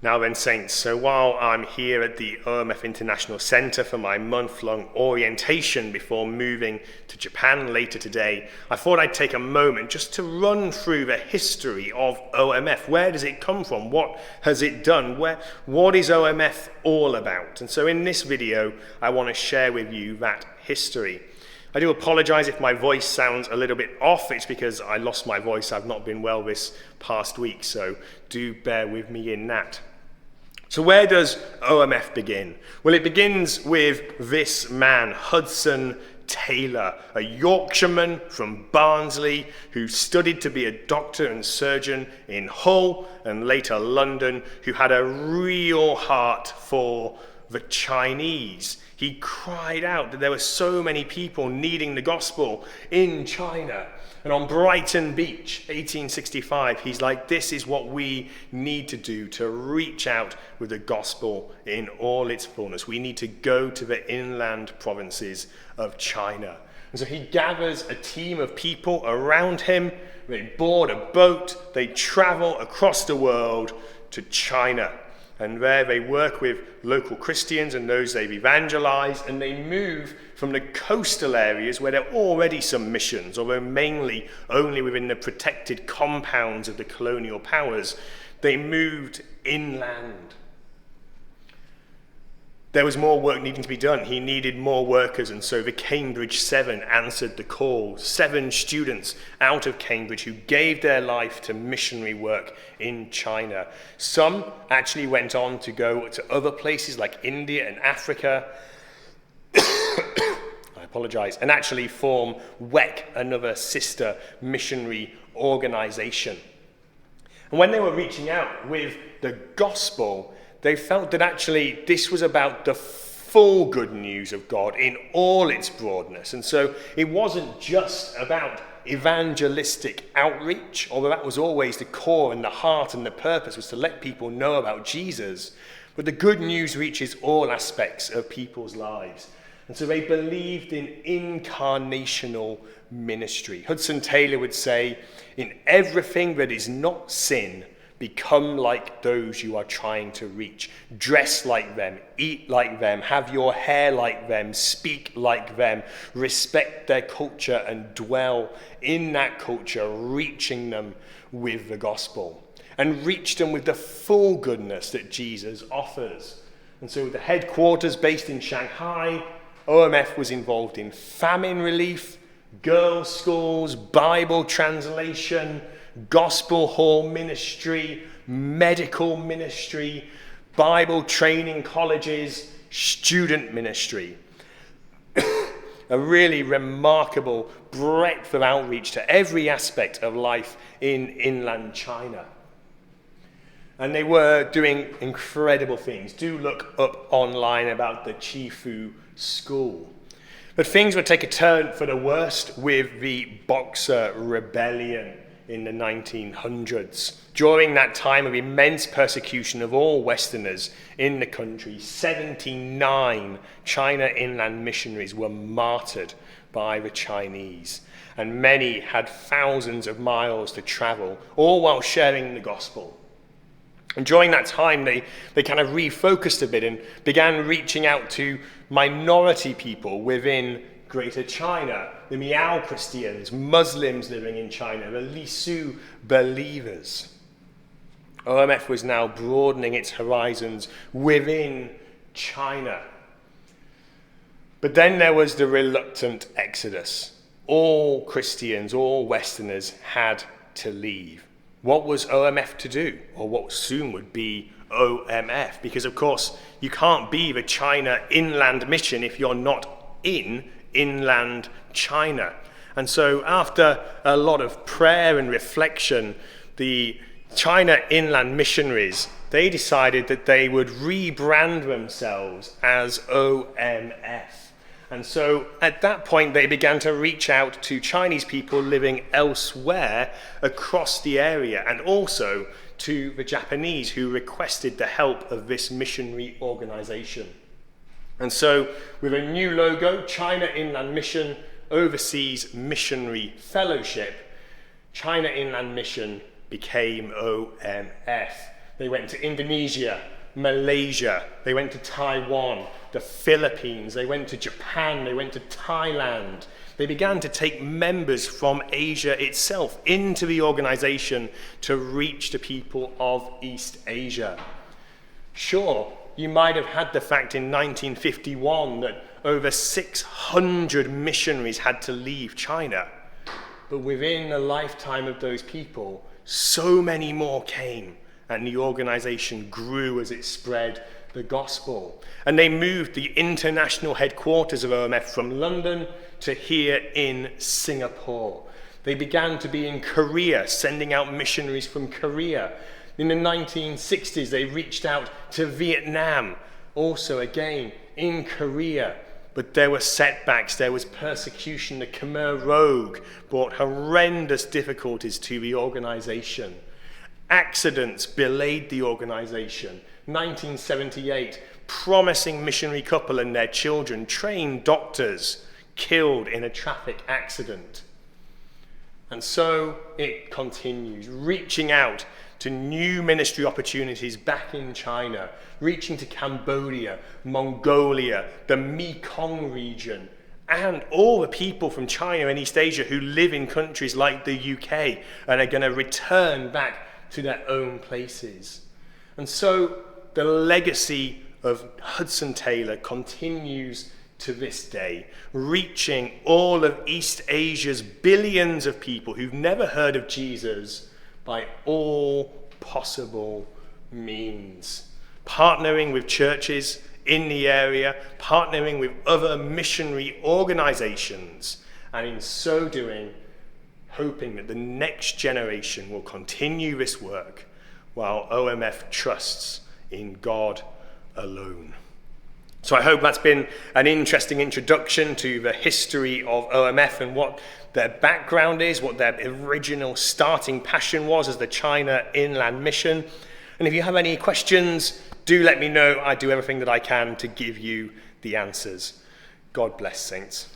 Now then, Saints, so while I'm here at the OMF International Centre for my month-long orientation before moving to Japan later today, I thought I'd take a moment just to run through the history of OMF. Where does it come from? What has it done? What is OMF all about? And so in this video, I want to share with you that history. I do apologise if my voice sounds a little bit off. It's because I lost my voice. I've not been well this past week, so do bear with me in that. So where does OMF begin? Well, it begins with this man, Hudson Taylor, a Yorkshireman from Barnsley who studied to be a doctor and surgeon in Hull and later London, who had a real heart for the Chinese. He cried out that there were so many people needing the gospel in China. And on Brighton Beach, 1865, he's like, this is what we need to do to reach out with the gospel in all its fullness. We need to go to the inland provinces of China. And so he gathers a team of people around him. They board a boat. They travel across the world to China. And there they work with local Christians and those they've evangelized, and they move from the coastal areas where there are already some missions, although mainly only within the protected compounds of the colonial powers. They moved inland. There was more work needing to be done. He needed more workers, and so the Cambridge 7 answered the call. 7 students out of Cambridge who gave their life to missionary work in China. Some actually went on to go to other places like India and Africa. I apologize. And actually form WEC, another sister missionary organization. And when they were reaching out with the gospel, they felt that actually this was about the full good news of God in all its broadness. And so it wasn't just about evangelistic outreach, although that was always the core and the heart and the purpose, was to let people know about Jesus. But the good news reaches all aspects of people's lives. And so they believed in incarnational ministry. Hudson Taylor would say, in everything that is not sin, become like those you are trying to reach. Dress like them, eat like them, have your hair like them, speak like them, respect their culture and dwell in that culture, reaching them with the gospel. And reach them with the full goodness that Jesus offers. And so the headquarters based in Shanghai, OMF was involved in famine relief, girls' schools, Bible translation, gospel hall ministry, medical ministry, Bible training colleges, student ministry. A really remarkable breadth of outreach to every aspect of life in inland China. And they were doing incredible things. Do look up online about the Chifu school. But things would take a turn for the worst with the Boxer Rebellion in the 1900s. During that time of immense persecution of all Westerners in the country, 79 China inland missionaries were martyred by the Chinese, and many had thousands of miles to travel, all while sharing the gospel. And during that time, they kind of refocused a bit and began reaching out to minority people within Greater China, the Miao Christians, Muslims living in China, the Lisu believers. OMF was now broadening its horizons within China. But then there was the reluctant exodus. All Christians, all Westerners had to leave. What was OMF to do? Or what soon would be OMF? Because, of course, you can't be the China Inland Mission if you're not in inland China. And so after a lot of prayer and reflection, the China Inland Missionaries, they decided that they would rebrand themselves as OMF. And so at that point, they began to reach out to Chinese people living elsewhere across the area, and also to the Japanese who requested the help of this missionary organization. And so with a new logo, China Inland Mission Overseas Missionary Fellowship, China Inland Mission became OMF. They went to Indonesia, Malaysia, they went to Taiwan, the Philippines, they went to Japan, they went to Thailand. They began to take members from Asia itself into the organization to reach the people of East Asia. Sure, you might have had the fact in 1951 that over 600 missionaries had to leave China. But within the lifetime of those people, so many more came, and the organization grew as it spread the gospel. And they moved the international headquarters of OMF from London to here in Singapore. They began to be in Korea, sending out missionaries from Korea. In the 1960s, they reached out to Vietnam, also again in Korea. But there were setbacks, there was persecution. The Khmer Rouge brought horrendous difficulties to the organization. Accidents belayed the organization. 1978, promising missionary couple and their children, trained doctors, killed in a traffic accident. And so it continues, reaching out to new ministry opportunities back in China, reaching to Cambodia, Mongolia, the Mekong region, and all the people from China and East Asia who live in countries like the UK and are going to return back to their own places. And so the legacy of Hudson Taylor continues to this day, reaching all of East Asia's billions of people who've never heard of Jesus by all possible means. Partnering with churches in the area, partnering with other missionary organizations, and in so doing, hoping that the next generation will continue this work while OMF trusts in God alone. So I hope that's been an interesting introduction to the history of OMF and what their background is, what their original starting passion was as the China Inland Mission. And if you have any questions, do let me know. I do everything that I can to give you the answers. God bless, saints.